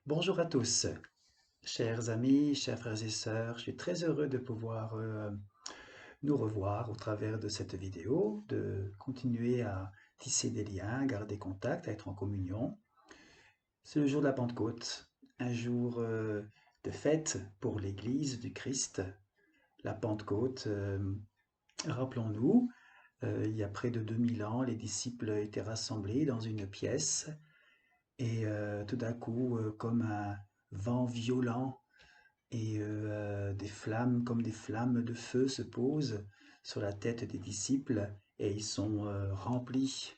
Bonjour à tous, chers amis, chers frères et sœurs. Je suis très heureux de pouvoir nous revoir au travers de cette vidéo, de continuer à tisser des liens, garder contact, à être en communion. C'est le jour de la Pentecôte, un jour de fête pour l'Église du Christ. La Pentecôte, rappelons-nous, il y a près de 2000 ans, les disciples étaient rassemblés dans une pièce et tout d'un coup, comme un vent violent, et des flammes comme des flammes de feu se posent sur la tête des disciples et ils sont remplis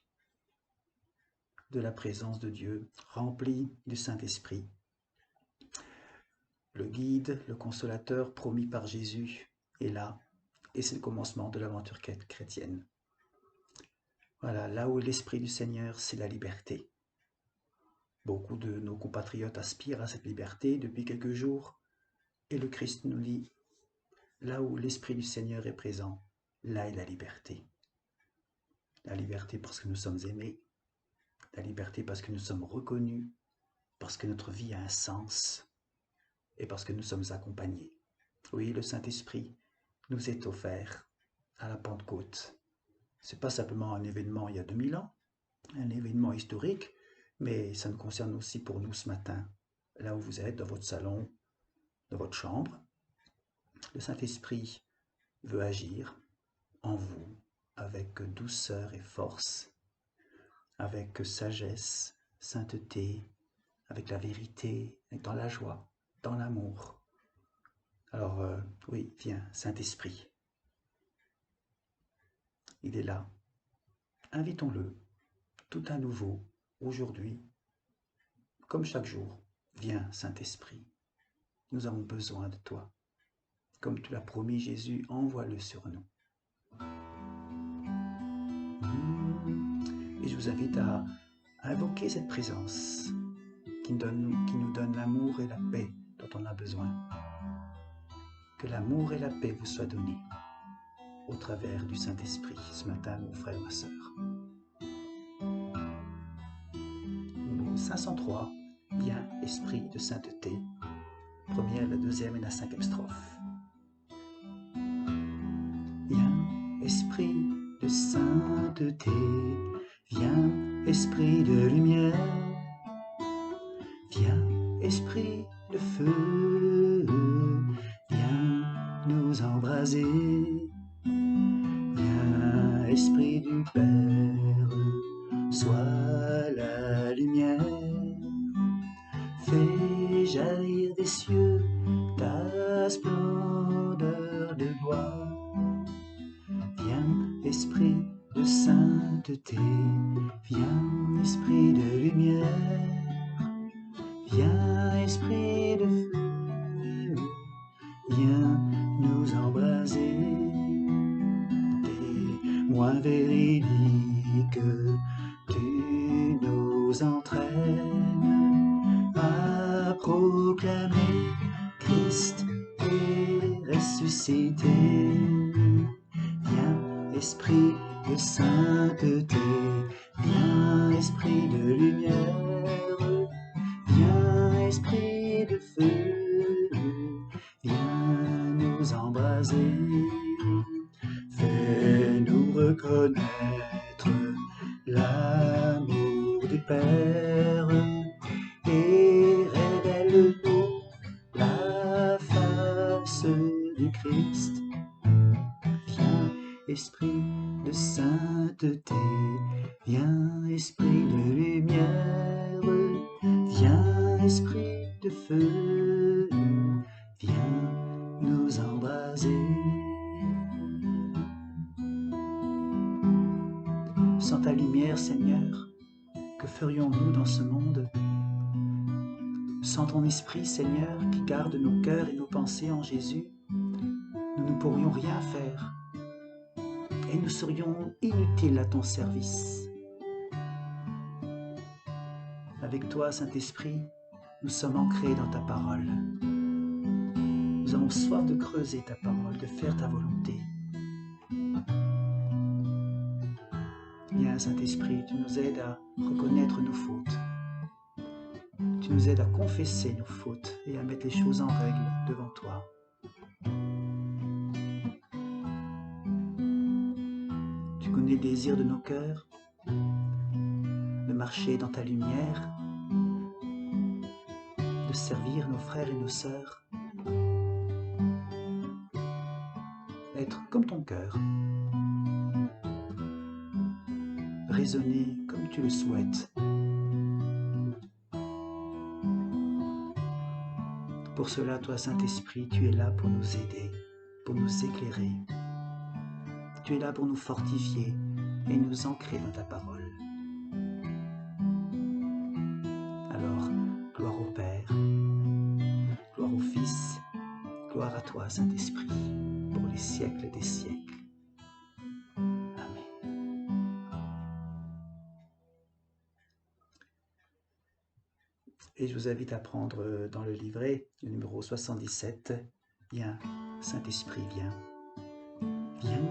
de la présence de Dieu, remplis du Saint-Esprit. Le guide, le consolateur promis par Jésus est là et c'est le commencement de l'aventure chrétienne. Voilà, là où est l'Esprit du Seigneur, c'est la liberté. Beaucoup de nos compatriotes aspirent à cette liberté depuis quelques jours et le Christ nous dit, là où l'Esprit du Seigneur est présent, là est la liberté. La liberté parce que nous sommes aimés, la liberté parce que nous sommes reconnus, parce que notre vie a un sens et parce que nous sommes accompagnés. Oui, le Saint-Esprit nous est offert à la Pentecôte. Ce n'est pas simplement un événement il y a 2000 ans, un événement historique, mais ça nous concerne aussi pour nous ce matin, là où vous êtes, dans votre salon, dans votre chambre. Le Saint-Esprit veut agir en vous avec douceur et force, avec sagesse, sainteté, avec la vérité, dans la joie, dans l'amour. Alors oui, viens, Saint-Esprit, il est là. Invitons-le tout à nouveau, aujourd'hui, comme chaque jour. Viens, Saint-Esprit, nous avons besoin de toi. Comme tu l'as promis, Jésus, envoie-le sur nous. Et je vous invite à invoquer cette présence qui nous donne l'amour et la paix dont on a besoin. Que l'amour et la paix vous soient donnés au travers du Saint-Esprit ce matin, mon frère, ma sœur. Numéro 503, viens, esprit de sainteté. Première, la deuxième et la cinquième strophe. Viens, esprit de sainteté, viens, esprit de lumière, viens, esprit de feu, viens nous embraser. Viens, esprit du Père, sois la lumière. Fais jaillir des cieux ta splendeur de gloire. Viens, esprit de sainteté, viens, esprit de lumière, viens, esprit de feu, viens nous embraser. Témoin véridique, tu nous entraînes à proclamer Christ est ressuscité. Viens, esprit de sainteté, viens, esprit de lumière, viens, esprit de feu, viens nous embraser. Fais-nous reconnaître l'amour du Père et révèle-nous la face du Christ. Viens, esprit de sainteté, viens, esprit de lumière, viens, esprit de feu, viens nous embraser. Sans ta lumière, Seigneur, que ferions-nous dans ce monde? Sans ton esprit, Seigneur, qui garde nos cœurs et nos pensées en Jésus, nous ne pourrions rien faire et nous serions inutiles à ton service. Avec toi, Saint-Esprit, nous sommes ancrés dans ta parole. Nous avons soif de creuser ta parole, de faire ta volonté. Viens, Saint-Esprit, tu nous aides à reconnaître nos fautes. Tu nous aides à confesser nos fautes et à mettre les choses en règle devant toi. Tu connais le désir de nos cœurs, de marcher dans ta lumière, de servir nos frères et nos sœurs, être comme ton cœur, raisonner comme tu le souhaites. Pour cela, toi, Saint-Esprit, tu es là pour nous aider, pour nous éclairer. Tu es là pour nous fortifier et nous ancrer dans ta parole. Alors, gloire au Père, gloire au Fils, gloire à toi, Saint-Esprit, pour les siècles des siècles. Amen. Et je vous invite à prendre dans le livret, le numéro 77, viens, Saint-Esprit, viens. Viens,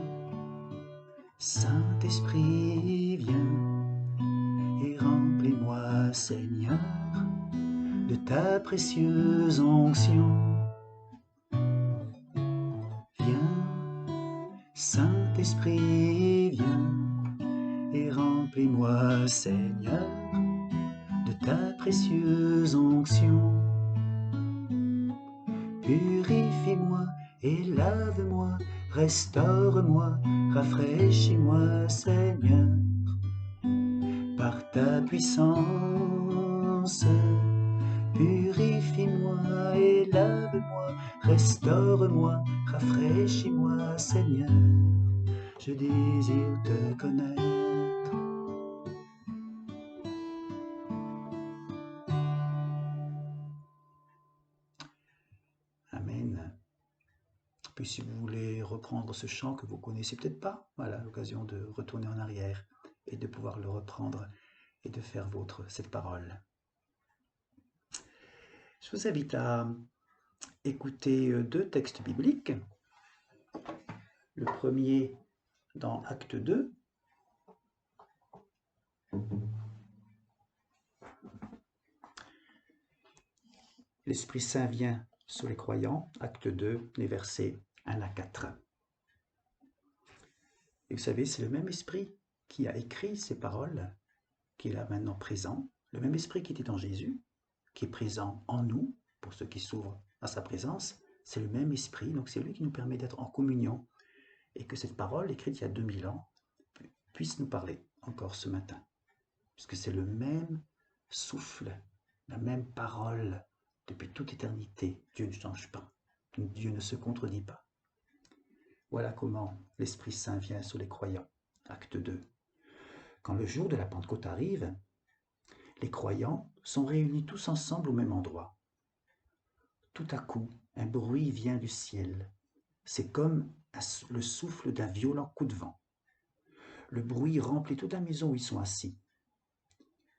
Saint-Esprit, viens, et remplis-moi, Seigneur, de ta précieuse onction. Viens, Saint-Esprit, viens, et remplis-moi, Seigneur, de ta précieuse onction. Purifie-moi et lave-moi, restaure-moi, rafraîchis-moi, Seigneur, par ta puissance. Purifie-moi et lave-moi, restaure-moi, rafraîchis-moi, Seigneur, je désire te connaître. Amen. Puis si vous voulez reprendre ce chant que vous connaissez peut-être pas, voilà l'occasion de retourner en arrière et de pouvoir le reprendre et de faire vôtre cette parole. Je vous invite à écouter deux textes bibliques. Le premier dans Acte 2. L'Esprit Saint vient sur les croyants, Acte 2, les versets 1 à 4. Et vous savez, c'est le même Esprit qui a écrit ces paroles, qui est là maintenant présent, le même Esprit qui était en Jésus, qui est présent en nous, pour ceux qui s'ouvrent à sa présence, c'est le même Esprit, donc c'est lui qui nous permet d'être en communion, et que cette parole, écrite il y a 2000 ans, puisse nous parler encore ce matin, puisque c'est le même souffle, la même parole, depuis toute éternité. Dieu ne change pas, Dieu ne se contredit pas. Voilà comment l'Esprit Saint vient sur les croyants. Acte 2. Quand le jour de la Pentecôte arrive, les croyants sont réunis tous ensemble au même endroit. Tout à coup, un bruit vient du ciel. C'est comme le souffle d'un violent coup de vent. Le bruit remplit toute la maison où ils sont assis.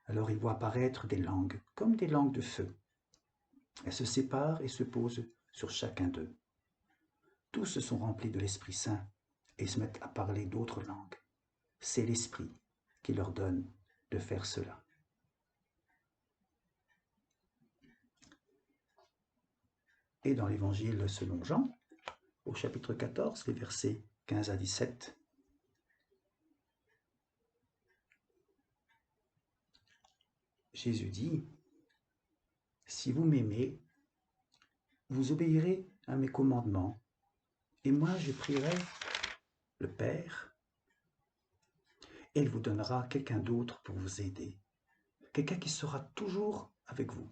Alors ils voient apparaître des langues, comme des langues de feu. Elles se séparent et se posent sur chacun d'eux. Tous se sont remplis de l'Esprit Saint et se mettent à parler d'autres langues. C'est l'Esprit qui leur donne de faire cela. Et dans l'Évangile selon Jean, au chapitre 14, les versets 15 à 17, Jésus dit, « Si vous m'aimez, vous obéirez à mes commandements, et moi je prierai le Père, et il vous donnera quelqu'un d'autre pour vous aider, quelqu'un qui sera toujours avec vous.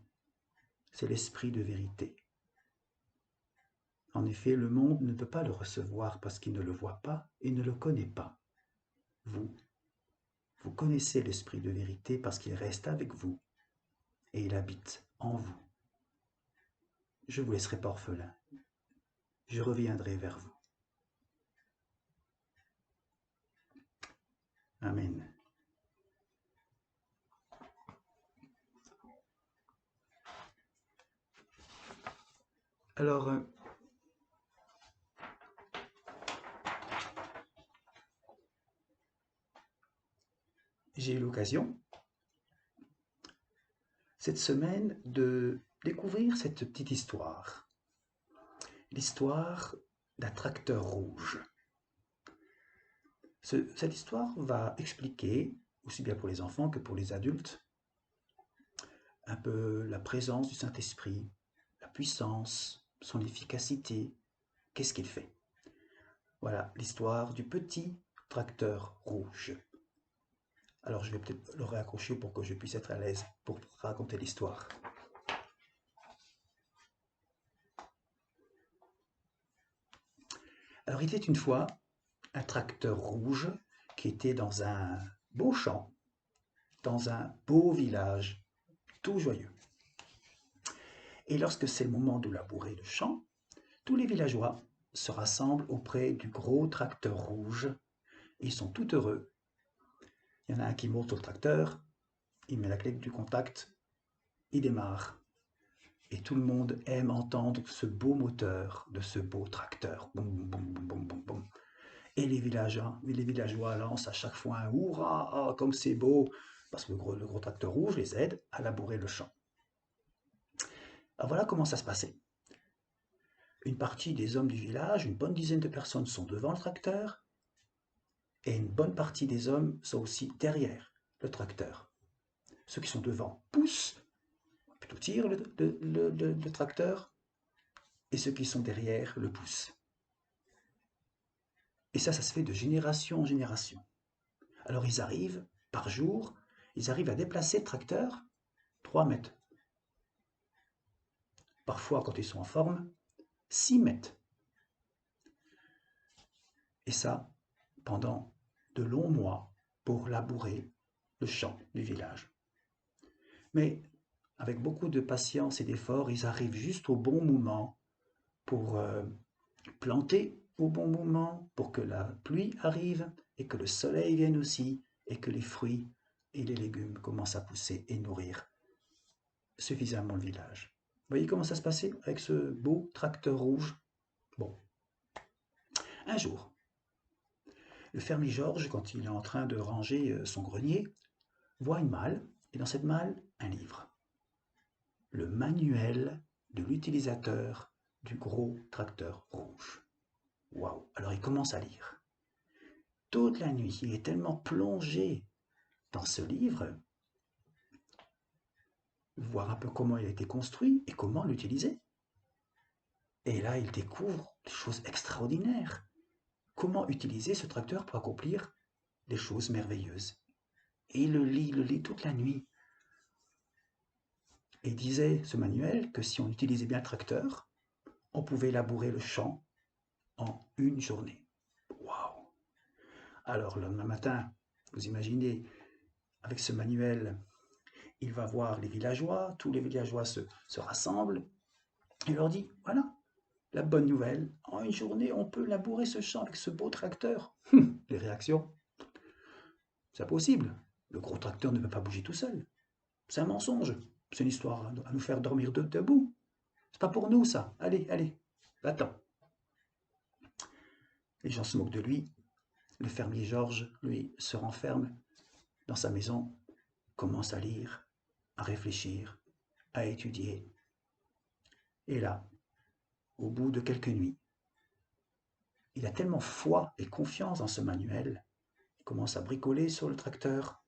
C'est l'Esprit de vérité. En effet, le monde ne peut pas le recevoir parce qu'il ne le voit pas et ne le connaît pas. Vous connaissez l'Esprit de vérité parce qu'il reste avec vous et il habite en vous. Je ne vous laisserai pas orphelin. Je reviendrai vers vous. Amen. Alors, j'ai eu l'occasion cette semaine de découvrir cette petite histoire. L'histoire d'un tracteur rouge. Cette histoire va expliquer, aussi bien pour les enfants que pour les adultes, un peu la présence du Saint-Esprit, la puissance, son efficacité, qu'est-ce qu'il fait. Voilà l'histoire du petit tracteur rouge. Alors je vais peut-être le raccrocher pour que je puisse être à l'aise pour raconter l'histoire. Alors il était une fois un tracteur rouge qui était dans un beau champ, dans un beau village, tout joyeux. Et lorsque c'est le moment de labourer le champ, tous les villageois se rassemblent auprès du gros tracteur rouge. Ils sont tout heureux. Il y en a un qui monte sur le tracteur, il met la clé du contact, il démarre. Et tout le monde aime entendre ce beau moteur de ce beau tracteur. Boum, boum, boum, boum, boum, boum. Et les villageois lancent à chaque fois un hurrah, ah, comme c'est beau, parce que le gros tracteur rouge les aide à labourer le champ. Alors voilà comment ça se passait. Une partie des hommes du village, une bonne dizaine de personnes sont devant le tracteur, et une bonne partie des hommes sont aussi derrière le tracteur. Ceux qui sont devant poussent, plutôt tirent le tracteur, et ceux qui sont derrière le poussent. Et ça se fait de génération en génération. Alors ils arrivent, par jour, ils arrivent à déplacer le tracteur 3 mètres. Parfois, quand ils sont en forme, 6 mètres. Et ça, pendant de longs mois, pour labourer le champ du village. Mais avec beaucoup de patience et d'effort, ils arrivent juste au bon moment pour planter au bon moment, pour que la pluie arrive et que le soleil vienne aussi et que les fruits et les légumes commencent à pousser et nourrir suffisamment le village. Vous voyez comment ça se passait avec ce beau tracteur rouge? Bon. Un jour, le fermier Georges, quand il est en train de ranger son grenier, voit une malle, et dans cette malle, un livre. Le manuel de l'utilisateur du gros tracteur rouge. Waouh! Alors il commence à lire. Toute la nuit, il est tellement plongé dans ce livre, voir un peu comment il a été construit et comment l'utiliser. Et là, il découvre des choses extraordinaires. Comment utiliser ce tracteur pour accomplir des choses merveilleuses. Et il le lit toute la nuit. Et il disait, ce manuel, que si on utilisait bien le tracteur, on pouvait labourer le champ en une journée. Waouh! Alors, le lendemain matin, vous imaginez, avec ce manuel, il va voir les villageois, tous les villageois se rassemblent, et leur dit, voilà, la bonne nouvelle, en une journée, on peut labourer ce champ avec ce beau tracteur. Les réactions, c'est impossible. Le gros tracteur ne peut pas bouger tout seul. C'est un mensonge. C'est une histoire à nous faire dormir debout. C'est pas pour nous, ça. Allez, allez, va-t'en. Les gens se moquent de lui. Le fermier Georges, lui, se renferme dans sa maison, commence à lire, à réfléchir, à étudier. Et là, au bout de quelques nuits, il a tellement foi et confiance dans ce manuel, il commence à bricoler sur le tracteur,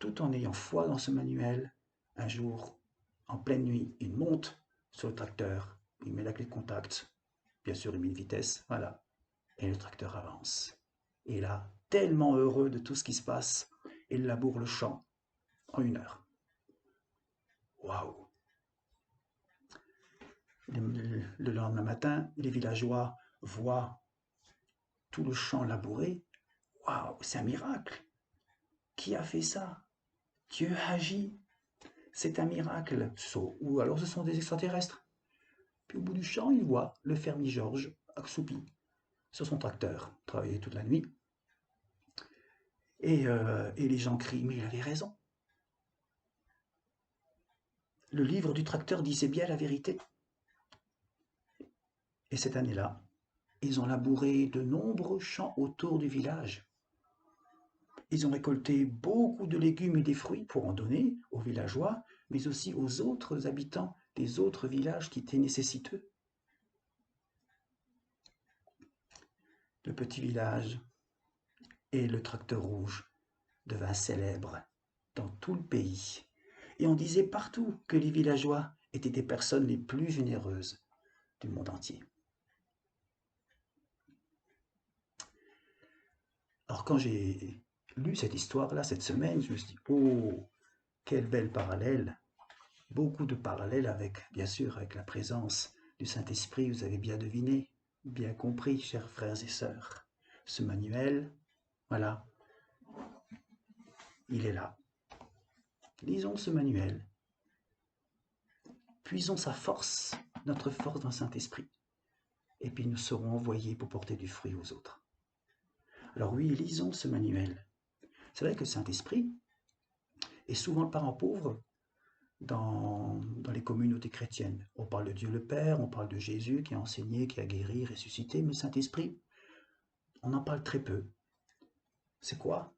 tout en ayant foi dans ce manuel. Un jour, en pleine nuit, il monte sur le tracteur, il met la clé de contact, bien sûr il met une vitesse, voilà, et le tracteur avance. Et là, tellement heureux de tout ce qui se passe, il laboure le champ en 1 heure. Waouh! Le lendemain matin, les villageois voient tout le champ labouré. Waouh, c'est un miracle! Qui a fait ça? Dieu agit. C'est un miracle. Ou alors ce sont des extraterrestres. Puis au bout du champ, il voit le fermier Georges assoupi sur son tracteur, travailler toute la nuit. Et les gens crient, mais il avait raison. Le livre du tracteur disait bien la vérité. Et cette année-là, ils ont labouré de nombreux champs autour du village. Ils ont récolté beaucoup de légumes et des fruits pour en donner aux villageois, mais aussi aux autres habitants des autres villages qui étaient nécessiteux. Le petit village et le tracteur rouge devint célèbre dans tout le pays. Et on disait partout que les villageois étaient des personnes les plus généreuses du monde entier. Alors quand j'ai lu cette histoire-là cette semaine, je me suis dit, oh, quel bel parallèle. Beaucoup de parallèles avec, bien sûr, avec la présence du Saint-Esprit, vous avez bien deviné, bien compris, chers frères et sœurs. Ce manuel, voilà, il est là. Lisons ce manuel, puisons sa force, notre force dans le Saint-Esprit, et puis nous serons envoyés pour porter du fruit aux autres. Alors oui, lisons ce manuel. C'est vrai que le Saint-Esprit est souvent le parent pauvre dans les communautés chrétiennes. On parle de Dieu le Père, on parle de Jésus qui a enseigné, qui a guéri, ressuscité, mais le Saint-Esprit, on en parle très peu. C'est quoi?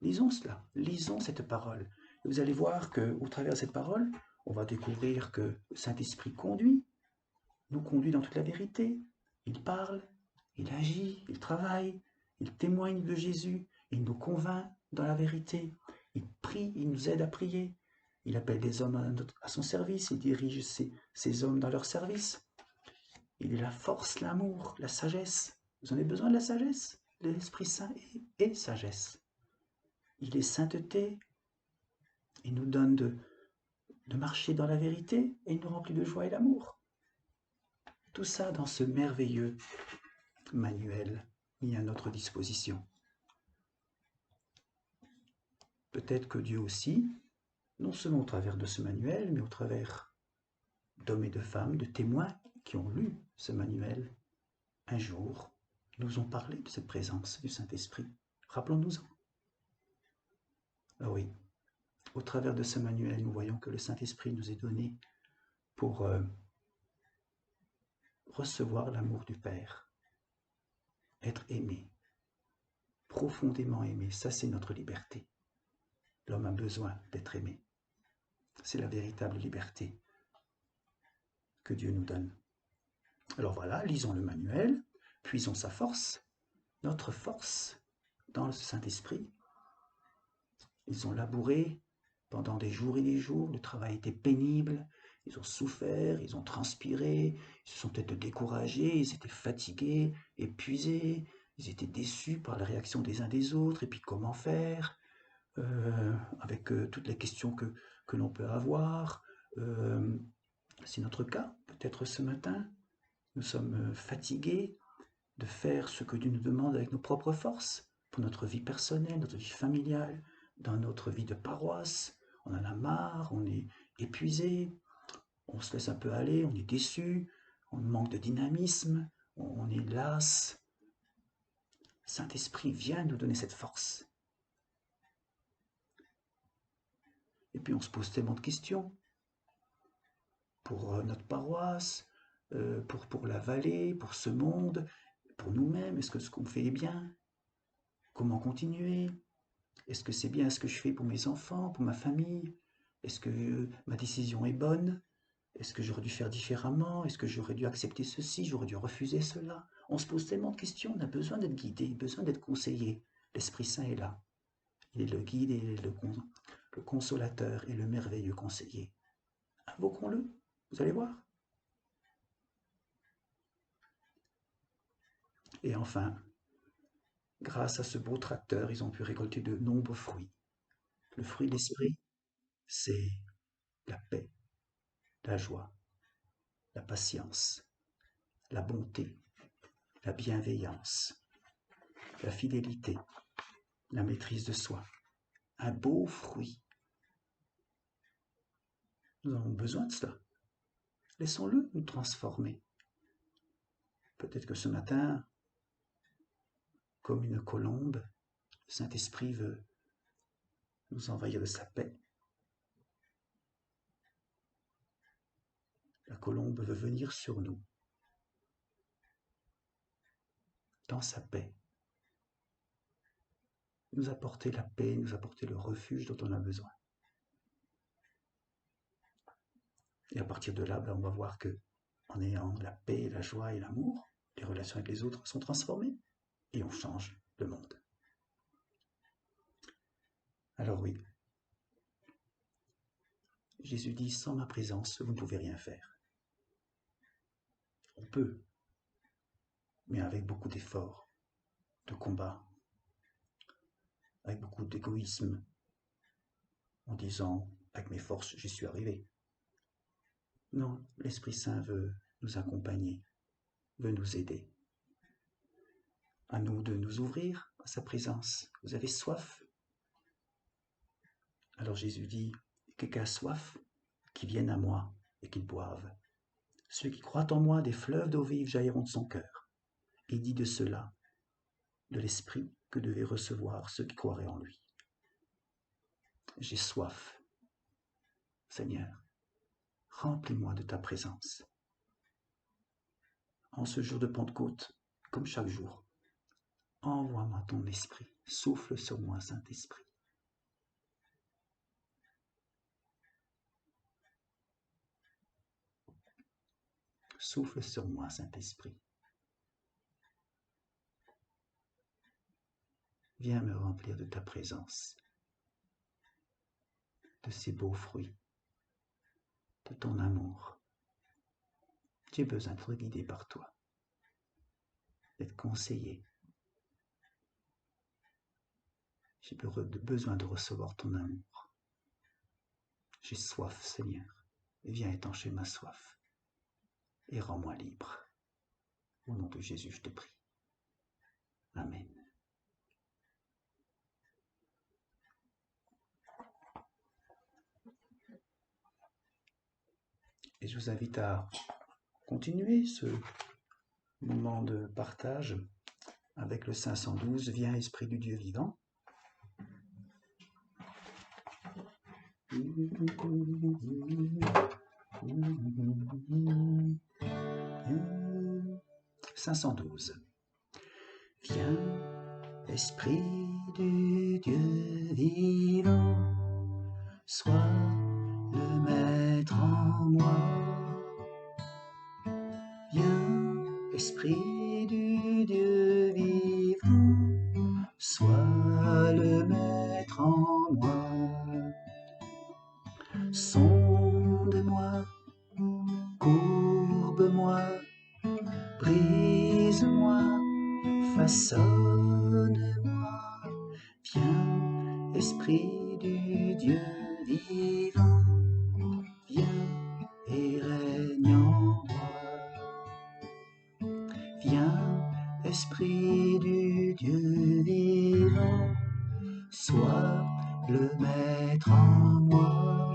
Lisons cela, lisons cette parole. Et vous allez voir qu'au travers de cette parole, on va découvrir que le Saint-Esprit nous conduit dans toute la vérité. Il parle, il agit, il travaille, il témoigne de Jésus, il nous convainc dans la vérité, il prie, il nous aide à prier, il appelle des hommes à son service, il dirige ces hommes dans leur service. Il est la force, l'amour, la sagesse. Vous en avez besoin de la sagesse? L'Esprit Saint est sagesse. Il est sainteté, il nous donne de marcher dans la vérité et il nous remplit de joie et d'amour. Tout ça dans ce merveilleux manuel mis à notre disposition. Peut-être que Dieu aussi, non seulement au travers de ce manuel, mais au travers d'hommes et de femmes, de témoins qui ont lu ce manuel, un jour, nous ont parlé de cette présence du Saint-Esprit. Rappelons-nous-en. Ah oui, au travers de ce manuel, nous voyons que le Saint-Esprit nous est donné pour recevoir l'amour du Père, être aimé, profondément aimé. Ça, c'est notre liberté. L'homme a besoin d'être aimé. C'est la véritable liberté que Dieu nous donne. Alors voilà, lisons le manuel, puisons sa force, notre force dans le Saint-Esprit. Ils ont labouré pendant des jours et des jours, le travail était pénible, ils ont souffert, ils ont transpiré, ils se sont peut-être découragés, ils étaient fatigués, épuisés, ils étaient déçus par la réaction des uns des autres, et puis comment faire, avec toutes les questions que l'on peut avoir. C'est notre cas, peut-être ce matin, nous sommes fatigués de faire ce que Dieu nous demande avec nos propres forces, pour notre vie personnelle, notre vie familiale, dans notre vie de paroisse. On en a marre, on est épuisé, on se laisse un peu aller, on est déçu, on manque de dynamisme, on est las. Saint-Esprit vient nous donner cette force. Et puis on se pose tellement de questions pour notre paroisse, pour la vallée, pour ce monde, pour nous-mêmes. Est-ce que ce qu'on fait est bien? Comment continuer? Est-ce que c'est bien ce que je fais pour mes enfants, pour ma famille? Est-ce que ma décision est bonne? Est-ce que j'aurais dû faire différemment? Est-ce que j'aurais dû accepter ceci? J'aurais dû refuser cela? On se pose tellement de questions, on a besoin d'être guidé, besoin d'être conseillé. L'Esprit Saint est là. Il est le guide et le consolateur et le merveilleux conseiller. Invoquons-le, vous allez voir. Et enfin, grâce à ce beau tracteur, ils ont pu récolter de nombreux fruits. Le fruit de l'esprit, c'est la paix, la joie, la patience, la bonté, la bienveillance, la fidélité, la maîtrise de soi. Un beau fruit. Nous avons besoin de cela. Laissons-le nous transformer. Peut-être que ce matin, comme une colombe, le Saint-Esprit veut nous envahir de sa paix. La colombe veut venir sur nous, dans sa paix. nous apporter la paix, nous apporter le refuge dont on a besoin. Et à partir de là, on va voir que en ayant la paix, la joie et l'amour, les relations avec les autres sont transformées et on change le monde. Alors oui, Jésus dit, sans ma présence, vous ne pouvez rien faire. On peut, mais avec beaucoup d'efforts, de combat, avec beaucoup d'égoïsme, en disant, avec mes forces, j'y suis arrivé. Non, l'Esprit Saint veut nous accompagner, veut nous aider. À nous de nous ouvrir à sa présence. Vous avez soif? Alors Jésus dit, quelqu'un a soif, qu'il vienne à moi et qu'il boive. Ceux qui croient en moi, des fleuves d'eau vive jailliront de son cœur. Il dit de cela, de l'Esprit que devaient recevoir ceux qui croiraient en lui. J'ai soif. Seigneur, remplis-moi de ta présence. En ce jour de Pentecôte, comme chaque jour, envoie-moi ton esprit, souffle sur moi, Saint-Esprit. Souffle sur moi, Saint-Esprit. Viens me remplir de ta présence, de ces beaux fruits, de ton amour. J'ai besoin d'être guidé par toi, d'être conseillé. J'ai besoin de recevoir ton amour. J'ai soif, Seigneur, et viens étancher ma soif et rends-moi libre. Au nom de Jésus, je te prie. Amen. Et je vous invite à continuer ce moment de partage avec le 512, Viens Esprit du Dieu vivant. 512. Viens, Esprit du Dieu vivant, sois le maître en moi. Viens, Esprit du Dieu vivant, sois le maître en moi. Sonde-moi, courbe-moi, brise-moi, façonne-moi. Viens, Esprit du Dieu vivant, viens et règne en moi. Viens, Esprit du Dieu vivant, sois le maître en moi.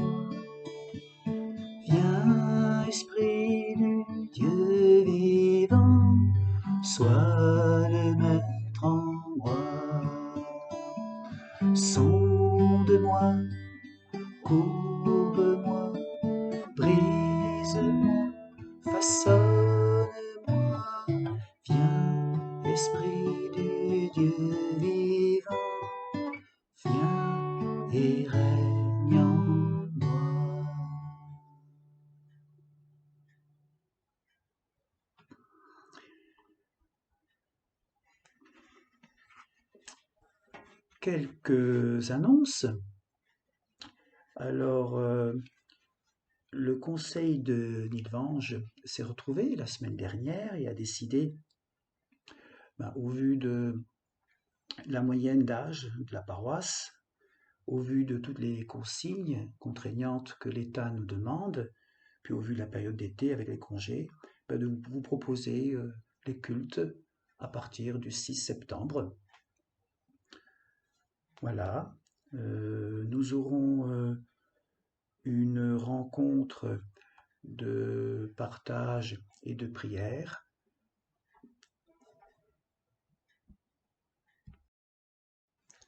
Viens, Esprit du Dieu vivant, sois le maître en moi. Sonde-moi, courbe-moi, brise-moi, façonne-moi. Viens, Esprit du Dieu vivant, viens et règne en moi. Quelques annonces. Alors, le conseil de Nilvange s'est retrouvé la semaine dernière et a décidé, au vu de la moyenne d'âge de la paroisse, au vu de toutes les consignes contraignantes que l'État nous demande, puis au vu de la période d'été avec les congés, de vous proposer les cultes à partir du 6 septembre. Voilà, nous aurons une rencontre de partage et de prière.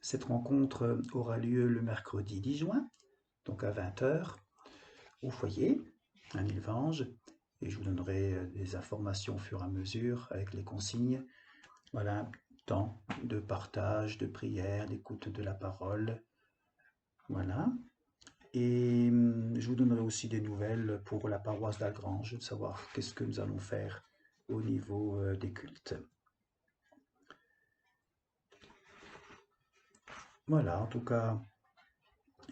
Cette rencontre aura lieu le mercredi 10 juin, donc à 20h, au foyer, à Nilvange, et je vous donnerai des informations au fur et à mesure avec les consignes. Voilà, temps de partage, de prière, d'écoute de la parole. Voilà. Et je vous donnerai aussi des nouvelles pour la paroisse d'Algrange, de savoir qu'est-ce que nous allons faire au niveau des cultes. Voilà, en tout cas,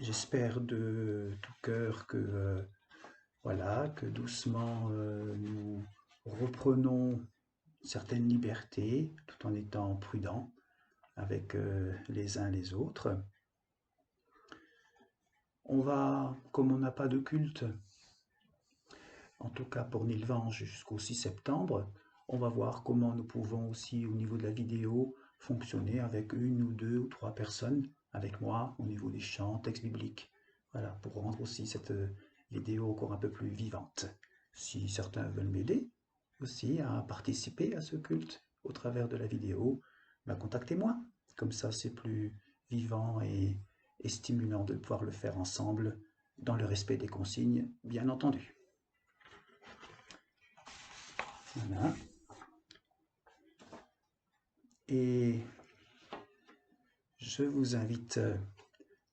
j'espère de tout cœur que, voilà, que doucement nous reprenons certaines libertés tout en étant prudents avec les uns les autres. On va, comme on n'a pas de culte, en tout cas pour Nilvange jusqu'au 6 septembre, on va voir comment nous pouvons aussi au niveau de la vidéo fonctionner avec une ou deux ou trois personnes avec moi au niveau des chants, textes bibliques. Voilà, pour rendre aussi cette vidéo encore un peu plus vivante. Si certains veulent m'aider aussi à participer à ce culte au travers de la vidéo, ben contactez-moi. Comme ça, c'est plus vivant et stimulant de pouvoir le faire ensemble dans le respect des consignes, bien entendu. Voilà. Et je vous invite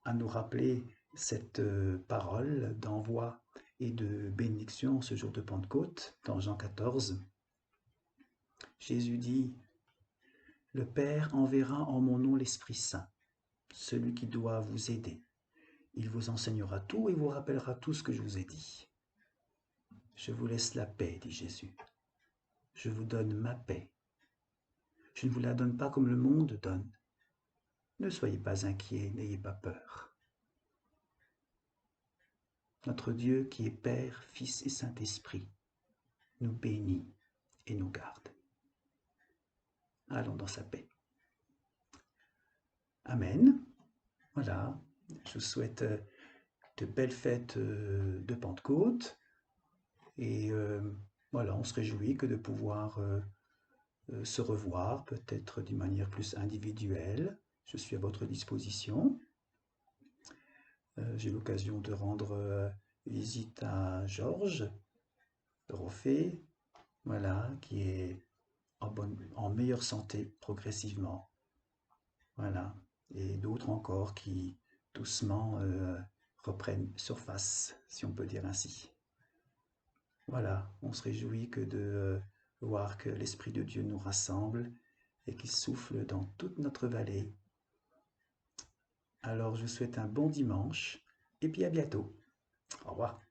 à nous rappeler cette parole d'envoi et de bénédiction ce jour de Pentecôte dans Jean 14. Jésus dit, « Le Père enverra en mon nom l'Esprit Saint, celui qui doit vous aider. Il vous enseignera tout et vous rappellera tout ce que je vous ai dit. Je vous laisse la paix, dit Jésus. Je vous donne ma paix. Je ne vous la donne pas comme le monde donne. Ne soyez pas inquiets, n'ayez pas peur. » Notre Dieu qui est Père, Fils et Saint-Esprit nous bénit et nous garde. Allons dans sa paix. Amen. Voilà, je vous souhaite de belles fêtes de Pentecôte et voilà, on se réjouit que de pouvoir se revoir, peut-être d'une manière plus individuelle. Je suis à votre disposition. J'ai l'occasion de rendre visite à Georges Roffet, voilà, qui est en meilleure santé progressivement. Voilà, et d'autres encore qui doucement reprennent surface, si on peut dire ainsi. Voilà, on se réjouit que de voir que l'Esprit de Dieu nous rassemble et qu'il souffle dans toute notre vallée. Alors je vous souhaite un bon dimanche et puis à bientôt. Au revoir.